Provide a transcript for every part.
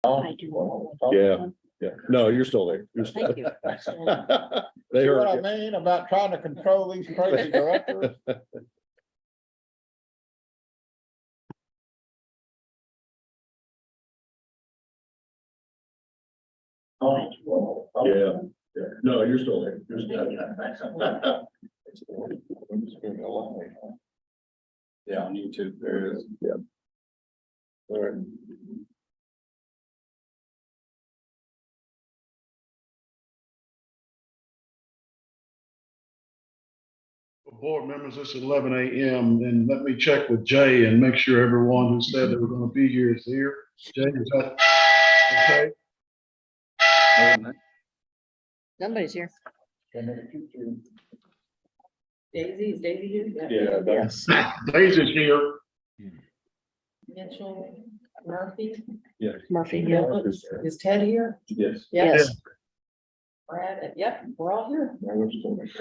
I do. Yeah. Yeah, no, you're still there. You're still- Thank you. They See what heard I mean about trying to control these crazy directors? you. Yeah, yeah, no, you're still there. You're still Yeah, on YouTube, there is. Yeah. All right. Board members, it's 11 a.m. and let me check with Jay and make sure everyone who said they were going to be here is here. Jay, is that okay? Somebody's here. Daisy, is Daisy here? Yeah, Yes. Daisy's here. Mitchell, Murphy, Murphy, yeah. is Ted here? yes. Yes. Brad, yep, we're all here.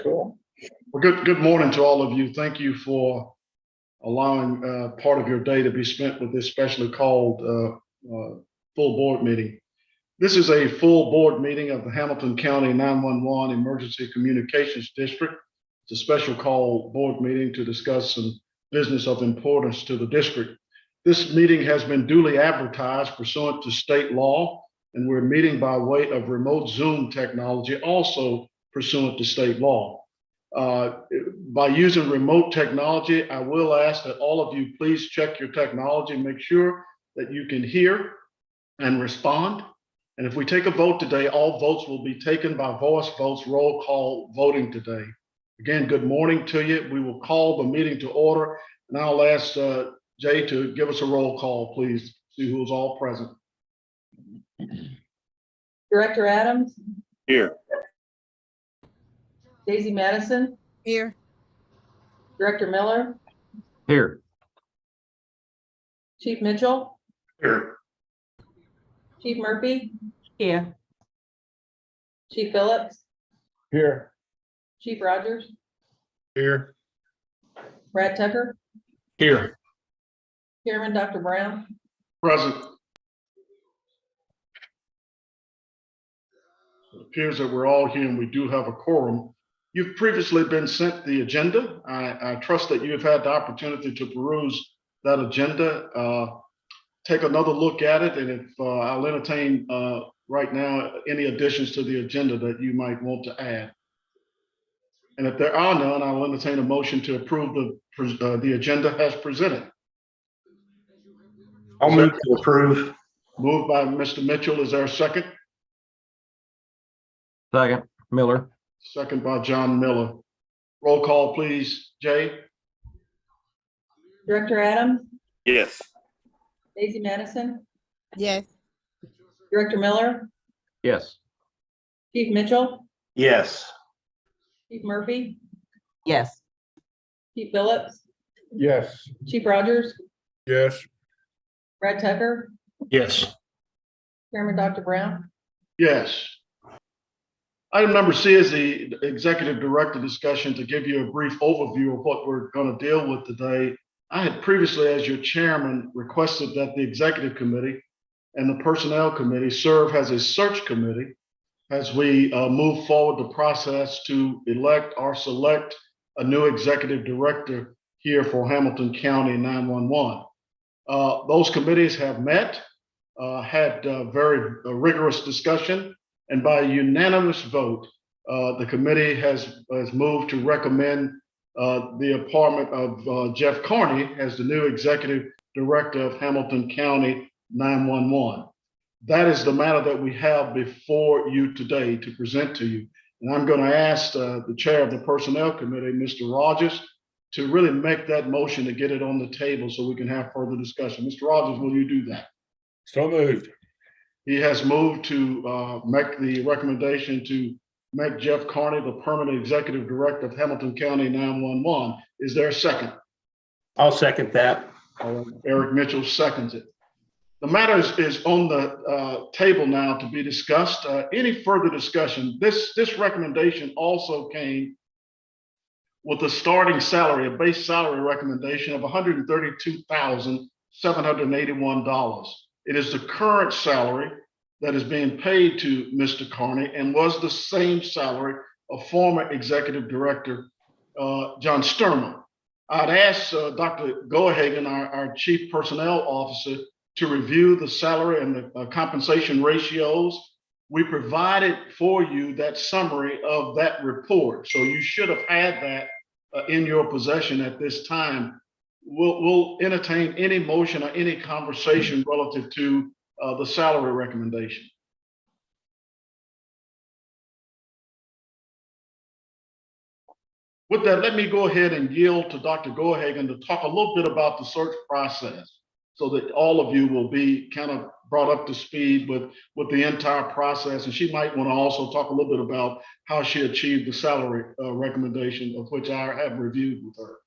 Cool. Well, good morning to all of you. Thank you for allowing part of your day to be spent with this specially called full board meeting. This is a full board meeting of the Hamilton County 911 Emergency Communications District. It's a special call board meeting to discuss some business of importance to the district. This meeting has been duly advertised pursuant to state law, and we're meeting by way of remote Zoom technology, also pursuant to state law. By using remote technology, I will ask that all of you please check your technology, make sure that you can hear and respond. And if we take a vote today, all votes will be taken by voice votes, roll call voting today. Again, good morning to you. We will call the meeting to order, and I'll ask Jay to give us a roll call, please, see who's all present. Director Adams, Here. Daisy Madison, Here. Director Miller, Here. Chief Mitchell, Here. Chief Murphy, Here. Chief Phillips, Here. Chief Rogers, Here. Brad Tucker, Here. Chairman Dr. Brown, Present. It appears that we're all here and we do have a quorum. You've previously been sent the agenda. I trust that you've had the opportunity to peruse that agenda. Take another look at it, and if I'll entertain right now any additions to the agenda that you might want to add. And if there are none, I'll entertain a motion to approve the agenda as presented. I'll move to approve. Moved by Mr. Mitchell. Is there a second? Second, Miller. Second by John Miller. Roll call, please. Jay? Director Adams, Yes. Daisy Madison, Yes. Director Miller, Yes. Chief Mitchell, Yes. Chief Murphy, Yes. Chief Phillips, Yes. Chief Rogers, Yes. Brad Tucker, Yes. Chairman Dr. Brown. Yes. Item number C is the executive director discussion. To give you a brief overview of what we're going to deal with today, I had previously, as your chairman, requested that the executive committee and the personnel committee serve as a search committee as we move forward the process to elect or select a new executive director here for Hamilton County 911. Those committees have met, had very rigorous discussion, and by unanimous vote, the committee has moved to recommend the appointment of Jeff Carney as the new executive director of Hamilton County 911. That is the matter that we have before you today to present to you. And I'm going to ask the chair of the personnel committee, Mr. Rogers, to really make that motion to get it on the table so we can have further discussion. Mr. Rogers, will you do that? So moved. He has moved to make the recommendation to make Jeff Carney the permanent executive director of Hamilton County 911. Is there a second? I'll second that. Eric Mitchell seconds it. The matter is on the table now to be discussed. Any further discussion? This recommendation also came with a starting salary, a base salary recommendation of $132,781. It is the current salary that is being paid to Mr. Carney and was the same salary of former Executive Director John Sturmer. I'd asked Dr. Gohagen, our Chief Personnel Officer, to review the salary and the compensation ratios. We provided for you that summary of that report. So you should have had that in your possession at this time. We'll entertain any motion or any conversation relative to the salary recommendation. With that, let me go ahead and yield to Dr. Gohagen to talk a little bit about the search process so that all of you will be kind of brought up to speed with the entire process. And she might want to also talk a little bit about how she achieved the salary recommendation, of which I have reviewed with her.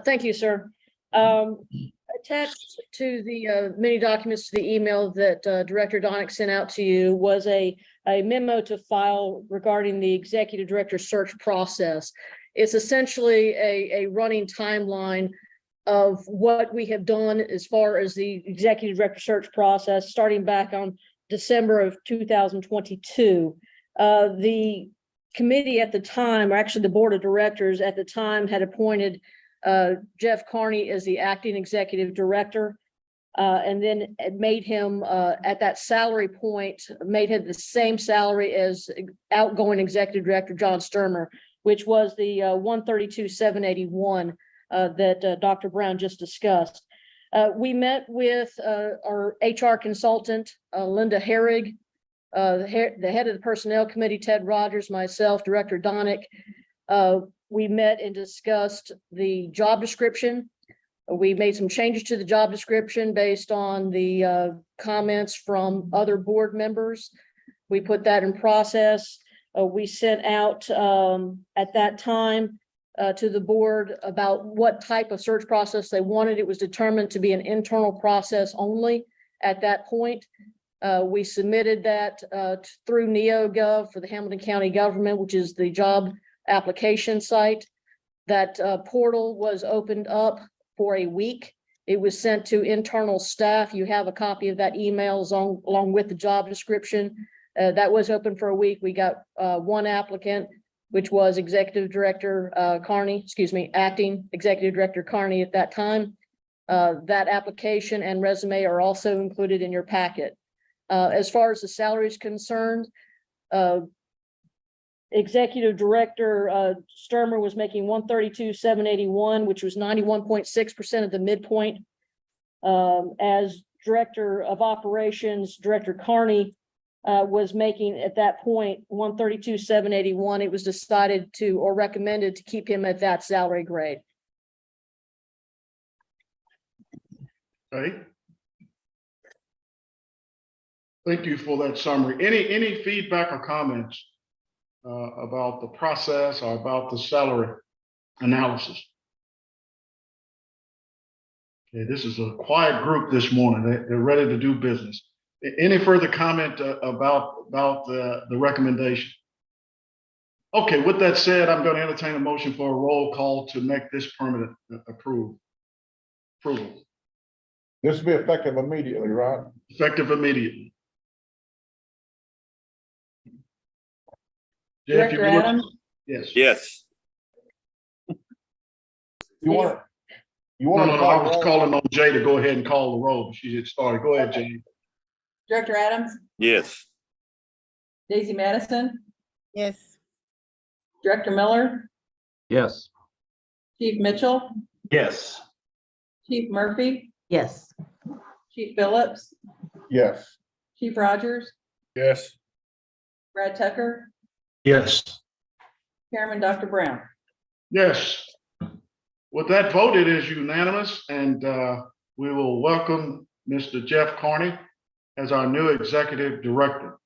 Thank you, sir. Attached to the many documents to the email that Director Donick sent out to you was a memo to file regarding the executive director search process. It's essentially a running timeline of what we have done as far as the executive director search process, starting back on December of 2022. The committee at the time, or actually the board of directors at the time, had appointed Jeff Carney as the acting executive director, and then it made him at that salary point, made him the same salary as outgoing executive director John Sturmer, which was the 132,781 that Dr. Brown just discussed. We met with our HR consultant, Linda Herrig, the head of the personnel committee, Ted Rogers, myself, Director Donick. We met and discussed the job description. We made some changes to the job description based on the comments from other board members. We put that in process. We sent out at that time to the board about what type of search process they wanted. It was determined to be an internal process only at that point. We submitted that through NeoGov for the Hamilton County government, which is the job application site. That portal was opened up for a week. It was sent to internal staff. You have a copy of that email along with the job description. That was open for a week. We got one applicant, which was Executive Director Carney, acting Executive Director Carney at that time. That application and resume are also included in your packet. As far as the salary is concerned, Executive Director Sturmer was making 132,781, which was 91.6% of the midpoint. As Director of Operations, Director Carney was making at that point 132,781. It was decided to, or recommended to, keep him at that salary grade. Okay. Thank you for that summary. Any feedback or comments about the process or about the salary analysis? Okay, this is a quiet group this morning. They're ready to do business. Any further comment about the recommendation? Okay, with that said, I'm going to entertain a motion for a roll call to make this permanent approval. This will be effective immediately, right? Effective immediately. Jeff, Director Adams, yes. Yes. You want No, to I was calling on Jay to go ahead and call the roll. She had started. Go ahead, Jay. Director Adams, Yes. Daisy Madison, Yes. Director Miller, Yes. Chief Mitchell, Yes. Chief Murphy, Yes. Chief Phillips, Yes. Chief Rogers, Yes. Brad Tucker, Yes. Chairman Dr. Brown. Yes. With that vote, it is unanimous, and we will welcome Mr. Jeff Carney as our new executive director.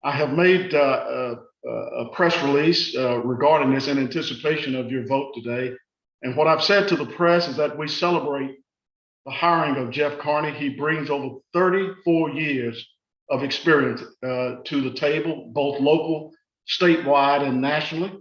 I have made a press release regarding this in anticipation of your vote today. And what I've said to the press is that we celebrate the hiring of Jeff Carney. He brings over 34 years of experience to the table, both local, statewide, and nationally.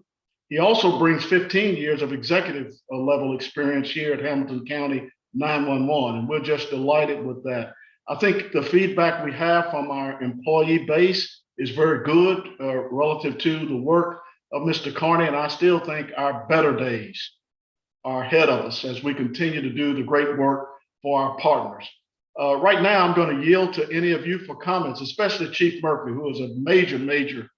He also brings 15 years of executive level experience here at Hamilton County 911, and we're just delighted with that. I think the feedback we have from our employee base is very good relative to the work of Mr. Carney, and I still think our better days are ahead of us as we continue to do the great work for our partners. Right now, I'm going to yield to any of you for comments, especially Chief Murphy, who is a major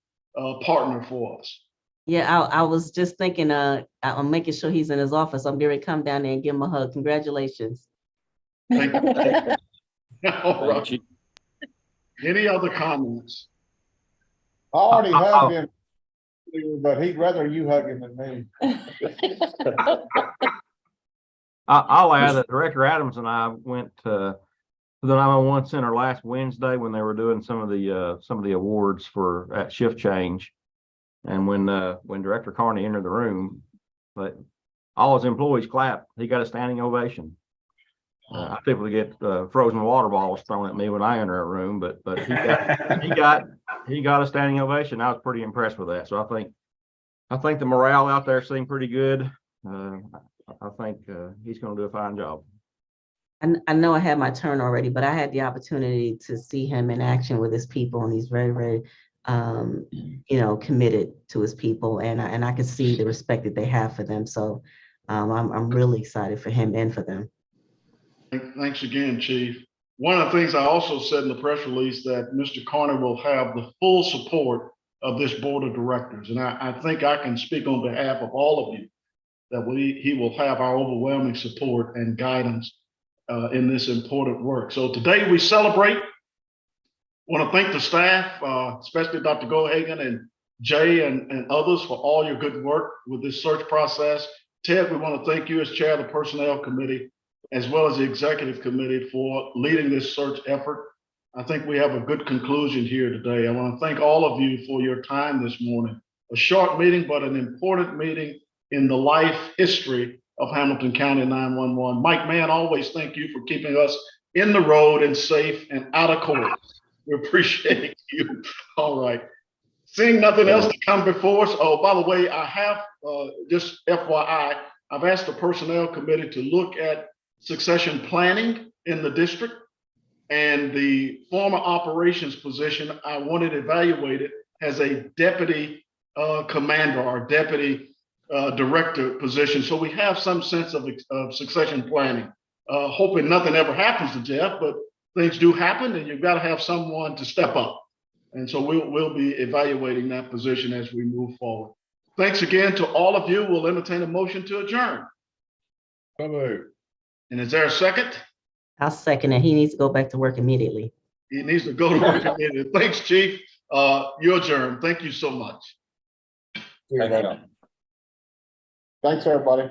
partner for us. Yeah, I was just thinking, I'm making sure he's in his office. I'm going to come down there and give him a hug. Congratulations. Thank you. All right. Any other comments? I already hugged him, but he'd rather you hug him than me. I'll add that Director Adams and I went to the 911 center last Wednesday when they were doing some of the awards for at shift change. And when Director Carney entered the room, but all his employees clapped. He got a standing ovation. I typically get frozen water balls thrown at me when I enter a room, but he got a standing ovation. I was pretty impressed with that. So I think the morale out there seemed pretty good. I think he's going to do a fine job. And I know I had my turn already, but I had the opportunity to see him in action with his people, and he's very, committed to his people, and I could see the respect that they have for them. So I'm really excited for him and for them. Thanks again, Chief. One of the things I also said in the press release that Mr. Carney will have the full support of this board of directors. And I think I can speak on behalf of all of you that he will have our overwhelming support and guidance in this important work. So today we celebrate. I want to thank the staff, especially Dr. Gohagan and Jay and others for all your good work with this search process. Ted, we want to thank you as chair of the personnel committee, as well as the executive committee for leading this search effort. I think we have a good conclusion here today. I want to thank all of you for your time this morning. A short meeting, but an important meeting in the life history of Hamilton County 911. Mike Mann, always thank you for keeping us in the road and safe and out of court. We appreciate you. All right. Seeing nothing else to come before us. Oh, by the way, I have just FYI, I've asked the personnel committee to look at succession planning in the district, and the former operations position I wanted evaluated as a deputy commander or deputy director position. So we have some sense of succession planning. Hoping nothing ever happens to Jeff, but things do happen, and you've got to have someone to step up. And so we'll be evaluating that position as we move forward. Thanks again to all of you. We'll entertain a motion to adjourn. So moved. And is there a second? I'll second it. He needs to go back to work immediately. He needs to go to work immediately. Thanks, Chief. You're adjourned. Thank you so much. Thanks, everybody.